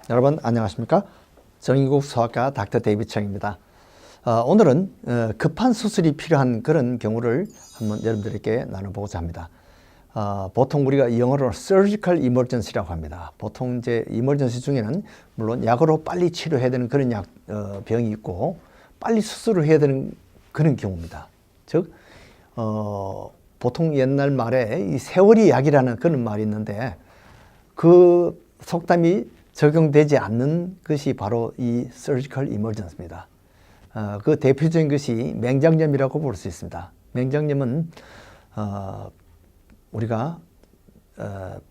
여러분 안녕하십니까? 정인국 소아과 닥터 데이비드 청입니다. 오늘은 급한 수술이 필요한 그런 경우를 한번 여러분들에게 나눠보고자 합니다. 보통 우리가 영어로 surgical emergency라고 합니다. 보통 이제 emergency 중에는 물론 약으로 빨리 치료해야 되는 그런 병이 있고 빨리 수술을 해야 되는 그런 경우입니다. 즉 보통 옛날 말에 이 세월이 약이라는 그런 말이 있는데 그 속담이 적용되지 않는 것이 바로 이 surgical emergency입니다. 그 대표적인 것이 맹장염이라고 볼 수 있습니다. 맹장염은 우리가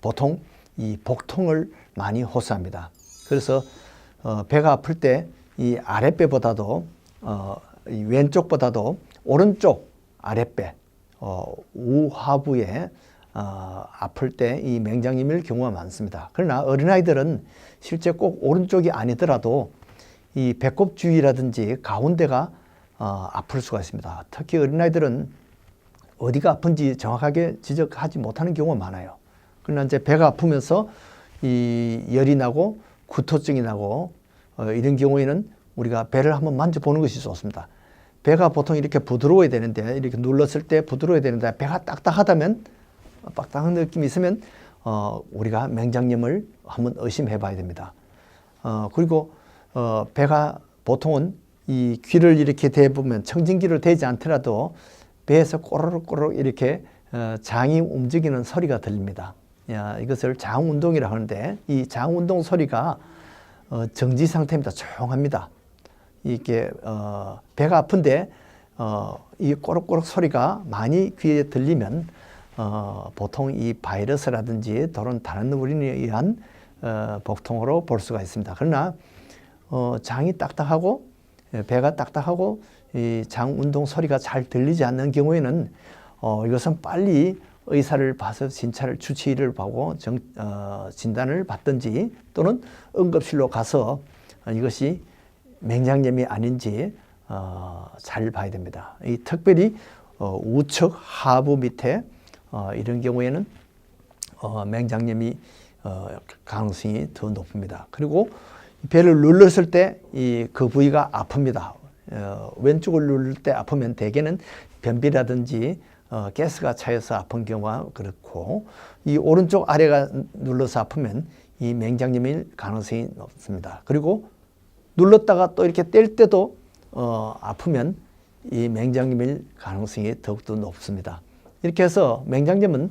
보통 이 복통을 많이 호소합니다. 그래서 배가 아플 때 이 아랫배보다도 이 왼쪽보다도 오른쪽 아랫배 우하부에 아플 때 이 맹장염일 경우가 많습니다. 그러나 어린아이들은 실제 꼭 오른쪽이 아니더라도 이 배꼽 주위라든지 가운데가 아플 수가 있습니다. 특히 어린아이들은 어디가 아픈지 정확하게 지적하지 못하는 경우가 많아요. 그러나 이제 배가 아프면서 이 열이 나고 구토증이 나고 이런 경우에는 우리가 배를 한번 만져보는 것이 좋습니다. 배가 보통 이렇게 부드러워야 되는데 이렇게 눌렀을 때 부드러워야 되는데 배가 딱딱하다면 빡딱한 느낌이 있으면 우리가 맹장염을 한번 의심해 봐야 됩니다. 그리고 배가 보통은 이 귀를 이렇게 대보면 청진기를 대지 않더라도 배에서 꼬르륵꼬르륵 이렇게 장이 움직이는 소리가 들립니다. 이것을 장운동이라고 하는데 이 장운동 소리가 정지 상태입니다. 조용합니다. 이게 배가 아픈데 이 꼬르륵꼬르륵 소리가 많이 귀에 들리면 보통 이 바이러스라든지 또는 다른 원인에 의한 복통으로 볼 수가 있습니다. 그러나 장이 딱딱하고 배가 딱딱하고 이 장 운동 소리가 잘 들리지 않는 경우에는 이것은 빨리 의사를 봐서 진찰을 주치의를 보고 진단을 받든지 또는 응급실로 가서 이것이 맹장염이 아닌지 잘 봐야 됩니다. 이 특별히 우측 하부 밑에 이런 경우에는 맹장염이 가능성이 더 높습니다. 그리고 배를 눌렀을 때 그 부위가 아픕니다. 왼쪽을 누를 때 아프면 대개는 변비라든지 가스가 차여서 아픈 경우가 그렇고 이 오른쪽 아래가 눌러서 아프면 이 맹장염일 가능성이 높습니다. 그리고 눌렀다가 또 이렇게 뗄 때도 아프면 이 맹장염일 가능성이 더욱더 높습니다. 이렇게 해서 맹장염은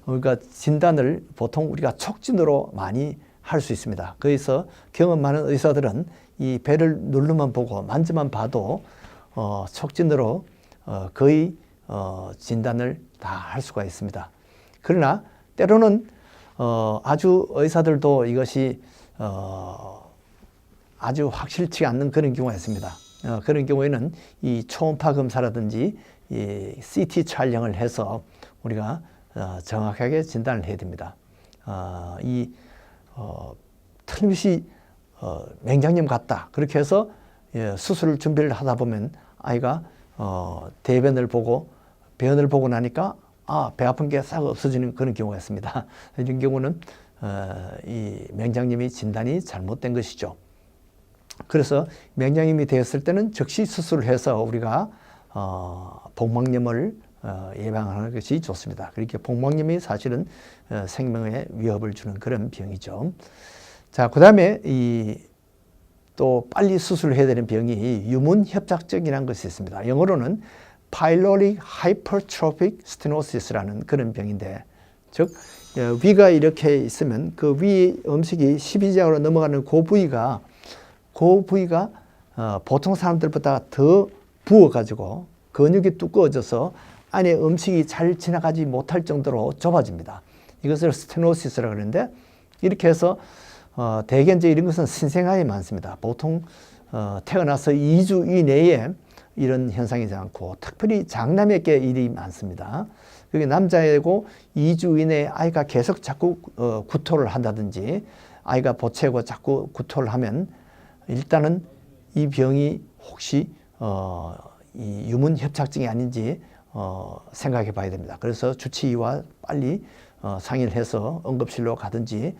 우리가 진단을 보통 우리가 촉진으로 많이 할 수 있습니다. 그래서 경험 많은 의사들은 이 배를 누르만 보고 만져만 봐도 촉진으로 거의 진단을 다 할 수가 있습니다. 그러나 때로는 아주 의사들도 이것이 아주 확실치 않는 그런 경우가 있습니다. 그런 경우에는 이 초음파 검사라든지 이 CT 촬영을 해서 우리가 정확하게 진단을 해야 됩니다. 틀림없이 맹장염 같다. 그렇게 해서 수술 준비를 하다 보면 아이가 대변을 보고 변을 보고 나니까 배 아픈 게 싹 없어지는 그런 경우가 있습니다. 이런 경우는 이 맹장염이 진단이 잘못된 것이죠. 그래서 맹장염이 되었을 때는 즉시 수술을 해서 우리가 복막염을 예방하는 것이 좋습니다. 그렇게 복막염이 사실은 생명에 위협을 주는 그런 병이죠. 자, 그 다음에 또 빨리 수술을 해야 되는 병이 유문협착증이라는 것이 있습니다. 영어로는 Pyloric Hypertrophic Stenosis라는 그런 병인데, 즉 위가 이렇게 있으면 그 위 음식이 십이지각으로 넘어가는 그 부위가 보통 사람들보다 더 부어가지고 근육이 두꺼워져서 안에 음식이 잘 지나가지 못할 정도로 좁아집니다. 이것을 스테노시스라고 하는데, 이렇게 해서 대개 이제 이런 것은 신생아에 많습니다. 보통 태어나서 2주 이내에 이런 현상이지 않고 특별히 장남에게 일이 많습니다. 그게 남자이고 2주 이내에 아이가 계속 자꾸 구토를 한다든지 아이가 보채고 자꾸 구토를 하면 일단은 이 병이 혹시 이 유문협착증이 아닌지 생각해 봐야 됩니다. 그래서 주치의와 빨리 상의를 해서 응급실로 가든지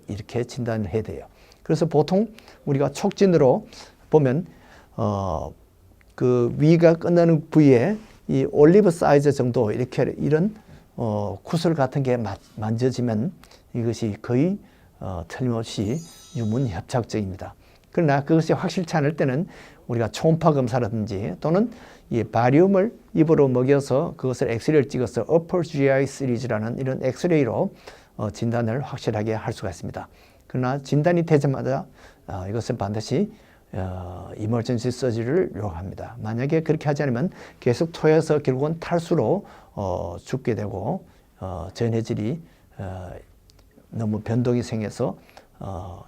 이렇게 진단을 해야 돼요. 그래서 보통 우리가 촉진으로 보면 그 위가 끝나는 부위에 이 올리브 사이즈 정도 이렇게 이런 구슬 같은 게 만져지면 이것이 거의 틀림없이 유문 협착증입니다. 그러나 그것이 확실치 않을 때는 우리가 초음파 검사라든지 또는 이 바리움을 입으로 먹여서 그것을 엑스레이를 찍어서 upper GI 시리즈라는 이런 엑스레이로 진단을 확실하게 할 수가 있습니다. 그러나 진단이 되자마자 이것은 반드시 이머전시 서지를 요구합니다. 만약에 그렇게 하지 않으면 계속 토해서 결국은 탈수로 죽게 되고 전해질이 너무 변동이 생겨서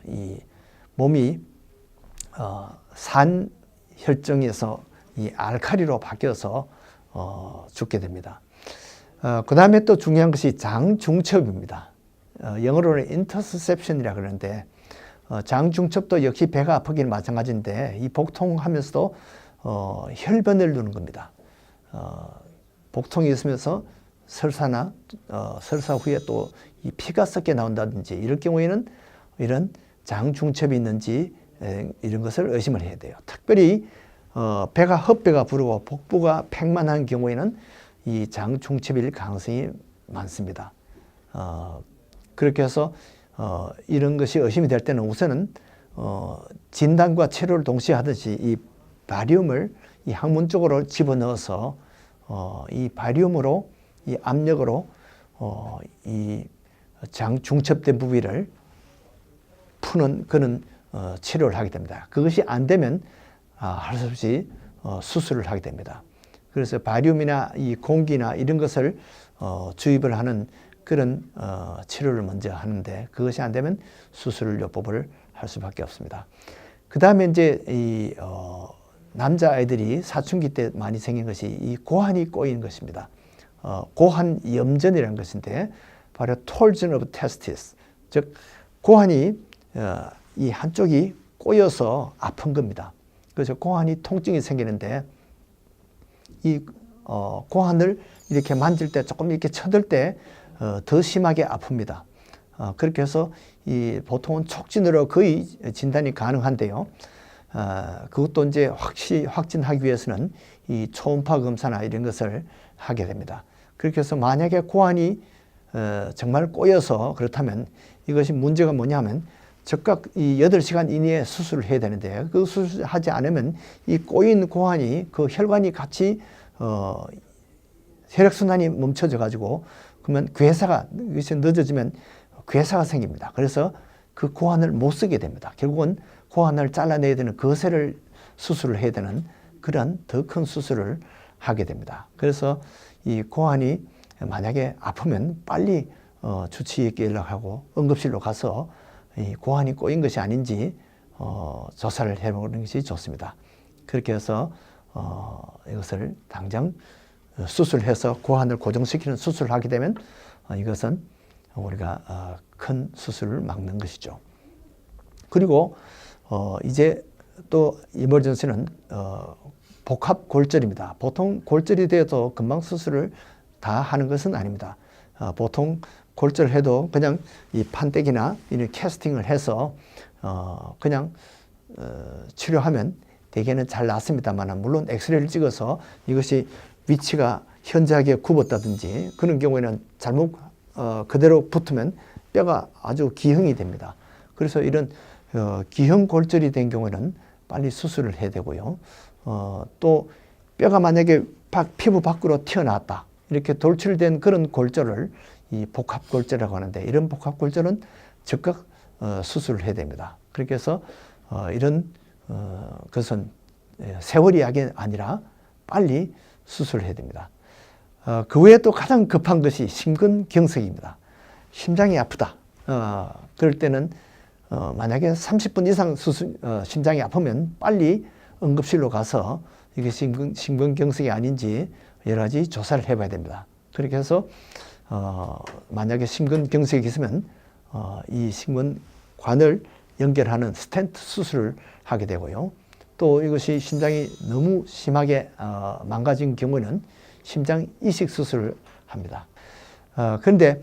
이 몸이 산혈증에서 이 알칼리로 바뀌어서 죽게 됩니다. 그 다음에 또 중요한 것이 장중첩입니다. 영어로는 인터셉션이라 그러는데 장중첩도 역시 배가 아프기는 마찬가지인데 이 복통하면서도 혈변을 누는 겁니다. 복통이 있으면서 설사나 설사 후에 또 이 피가 섞여 나온다든지 이럴 경우에는 이런 장중첩이 있는지 이런 것을 의심을 해야 돼요. 특별히 배가 헛배가 부르고 복부가 팽만한 경우에는 이 장중첩일 가능성이 많습니다. 그렇게 해서 이런 것이 의심이 될 때는 우선은 진단과 치료를 동시에 하듯이 이 바리움을 이 항문 쪽으로 집어넣어서 이 바리움으로 이 압력으로 이 장중첩된 부위를 푸는 그런 치료를 하게 됩니다. 그것이 안 되면 할 수 없이 수술을 하게 됩니다. 그래서 바리움이나 이 공기나 이런 것을 주입을 하는 그런 치료를 먼저 하는데 그것이 안 되면 수술 요법을 할 수밖에 없습니다. 그 다음에 이제 이 남자아이들이 사춘기 때 많이 생긴 것이 이 고환이 꼬이는 것입니다. 고환 염전이라는 것인데 바로 torsion of testis, 즉 고환이 이 한쪽이 꼬여서 아픈 겁니다. 그래서 고환이 통증이 생기는데 이 고환을 이렇게 만질 때 조금 이렇게 쳐들 때 더 심하게 아픕니다. 그렇게 해서 이 보통은 촉진으로 거의 진단이 가능한데요. 그것도 이제 확진하기 위해서는 이 초음파 검사나 이런 것을 하게 됩니다. 그렇게 해서 만약에 고환이 정말 꼬여서 그렇다면 이것이 문제가 뭐냐면 즉각 이 8시간 이내에 수술을 해야 되는데 그 수술하지 않으면 이 꼬인 고환이 그 혈관이 같이 혈액순환이 멈춰져 가지고 그러면 괴사가 이것이 늦어지면 괴사가 생깁니다. 그래서 그 고환을 못 쓰게 됩니다. 결국은 고환을 잘라내야 되는 거세를 수술을 해야 되는 그런 더 큰 수술을 하게 됩니다. 그래서 이 고환이 만약에 아프면 빨리 주치의에게 연락하고 응급실로 가서 이 고환이 꼬인 것이 아닌지 조사를 해보는 것이 좋습니다. 그렇게 해서 이것을 당장 수술해서 고환을 고정시키는 수술을 하게 되면 이것은 우리가 큰 수술을 막는 것이죠. 그리고 이제 또 이머전시는 복합 골절입니다. 보통 골절이 되어도 금방 수술을 다 하는 것은 아닙니다. 보통 골절해도 그냥 이 판때기나 이런 캐스팅을 해서 그냥 치료하면 대개는 잘 낫습니다만 물론 엑스레이를 찍어서 이것이 위치가 현저하게 굽었다든지 그런 경우에는 잘못 그대로 붙으면 뼈가 아주 기형이 됩니다. 그래서 이런 기형 골절이 된 경우에는 빨리 수술을 해야 되고요. 또 뼈가 만약에 피부 밖으로 튀어나왔다 이렇게 돌출된 그런 골절을 이 복합골절이라고 하는데 이런 복합골절은 즉각 수술을 해야 됩니다. 그렇게 해서 이런 것은 세월이 약이 아니라 빨리 수술을 해야 됩니다. 그 외에 또 가장 급한 것이 심근경색입니다. 심장이 아프다. 그럴 때는 만약에 30분 이상 심장이 아프면 빨리 응급실로 가서 이게 심근경색이 아닌지 여러 가지 조사를 해봐야 됩니다. 그렇게 해서 만약에 심근경색이 있으면 이 심근관을 연결하는 스텐트 수술을 하게 되고요. 또 이것이 심장이 너무 심하게 망가진 경우는 심장 이식 수술을 합니다. 그런데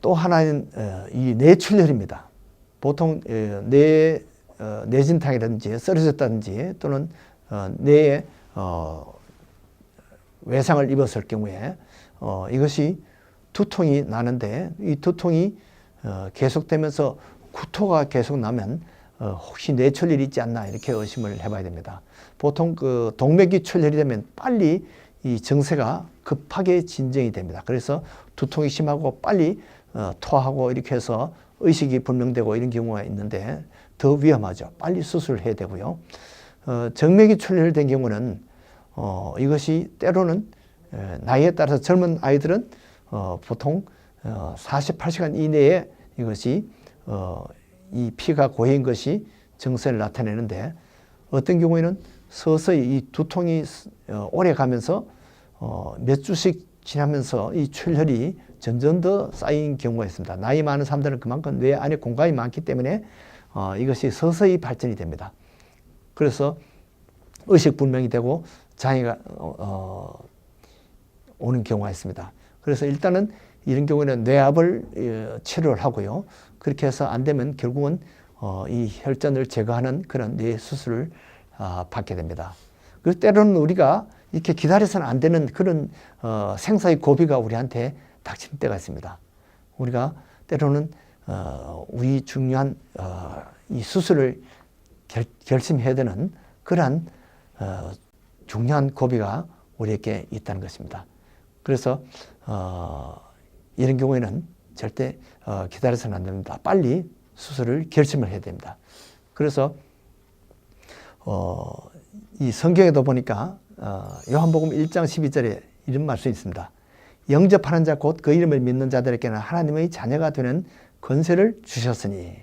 또 하나는 이 뇌출혈입니다. 보통 뇌진탕이라든지 쓰러졌다든지 또는 뇌에 외상을 입었을 경우에 이것이 두통이 나는데 이 두통이 계속되면서 구토가 계속 나면 혹시 뇌출혈이 있지 않나 이렇게 의심을 해봐야 됩니다. 보통 그 동맥이 출혈이 되면 빨리 이 증세가 급하게 진정이 됩니다. 그래서 두통이 심하고 빨리 토하고 이렇게 해서 의식이 불명되고 이런 경우가 있는데 더 위험하죠. 빨리 수술을 해야 되고요. 정맥이 출혈된 경우는 이것이 때로는 나이에 따라서 젊은 아이들은 보통 48시간 이내에 이것이 이 피가 고인 것이 증세를 나타내는데 어떤 경우에는 서서히 이 두통이 오래 가면서 몇 주씩 지나면서 이 출혈이 점점 더 쌓인 경우가 있습니다. 나이 많은 사람들은 그만큼 뇌 안에 공간이 많기 때문에 이것이 서서히 발전이 됩니다. 그래서 의식불명이 되고 장애가 오는 경우가 있습니다. 그래서 일단은 이런 경우에는 뇌압을 치료를 하고요. 그렇게 해서 안 되면 결국은 이 혈전을 제거하는 그런 뇌 수술을 받게 됩니다. 그 때로는 우리가 이렇게 기다려서는 안 되는 그런 생사의 고비가 우리한테 닥치는 때가 있습니다. 우리가 때로는 우리 중요한 이 수술을 결심해야 되는 그러한 중요한 고비가 우리에게 있다는 것입니다. 그래서 이런 경우에는 절대 기다려서는 안 됩니다. 빨리 수술을 결심을 해야 됩니다. 그래서 이 성경에도 보니까 요한복음 1장 12절에 이런 말씀이 있습니다. 영접하는 자 곧 그 이름을 믿는 자들에게는 하나님의 자녀가 되는 권세를 주셨으니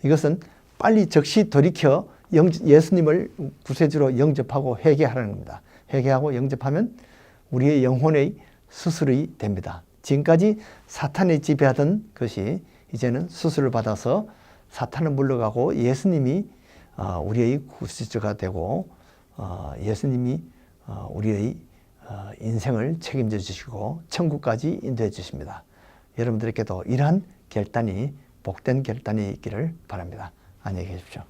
이것은 빨리 즉시 돌이켜 예수님을 구세주로 영접하고 회개하라는 겁니다. 회개하고 영접하면 우리의 영혼의 수술이 됩니다. 지금까지 사탄이 지배하던 것이 이제는 수술을 받아서 사탄은 물러가고 예수님이 우리의 구세주가 되고 예수님이 우리의 인생을 책임져 주시고 천국까지 인도해 주십니다. 여러분들에게도 이러한 결단이 복된 결단이 있기를 바랍니다. 안녕히 계십시오.